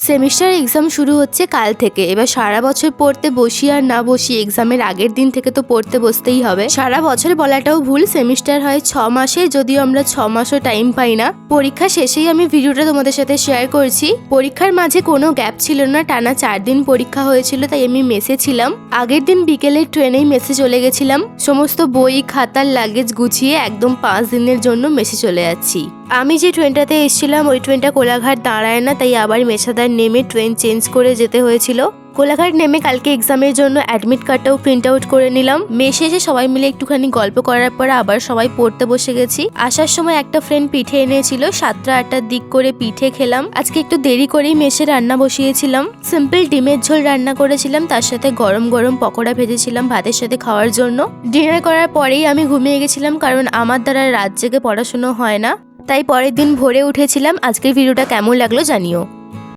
Semester exam শুরু হচ্ছে কাল থেকে। এবার সারা বছর পড়তে বসি আর না বসি, এক্সামের আগের দিন থেকে তো পড়তে বসতেই হবে। সারা বছর বলাটাও ভুল, সেমিস্টার হয় 6 মাসে, যদিও আমরা 6 মাসও টাইম পাই না। পরীক্ষা শেষেই আমি ভিডিওটা তোমাদের সাথে শেয়ার করছি। পরীক্ষার মাঝে কোনো গ্যাপ ছিল না, টানা 4 দিন পরীক্ষা হয়েছিল, তাই আমি মেসে ছিলাম। আগের দিন বিকেলে ট্রেনেই মেসে চলে গেছিলাম। সমস্ত বই খাতার লাগেজ গুছিয়ে একদম 5 দিনের জন্য মেসে চলে যাচ্ছি। আমি যে ট্রেনটাতে এসেছিলাম ওই ট্রেনটা কোলাঘাট দাঁড়ায় না, তাই আবার মেছাদার নেমে ট্রেন চেঞ্জ করে যেতে হয়েছিল। কোলাঘাট নেমে কালকে এক্সামের জন্য অ্যাডমিট কার্ডটাও প্রিন্ট আউট করে নিলাম। মেসে এসে সবাই মিলে একটুখানি গল্প করার পর আবার সবাই পড়তে বসে গেছি। আসার সময় একটা ফ্রেন্ড পিঠে এনেছিল, 7টা 8টার দিক করে পিঠে খেলাম। আজকে একটু দেরি করেই মেসে রান্না বসিয়েছিলাম। সিম্পল ডিমের ঝোল রান্না করেছিলাম, তার সাথে গরম গরম পকোড়া ভেজেছিলাম ভাতের সাথে খাওয়ার জন্য। ডিনার করার পরেই আমি ঘুমিয়ে গেছিলাম, কারণ আমার দ্বারা রাত জেগে পড়াশুনো হয় না, তাই পরের দিন ভোরে উঠেছিলাম। আজকের ভিডিওটা কেমন লাগলো জানিও।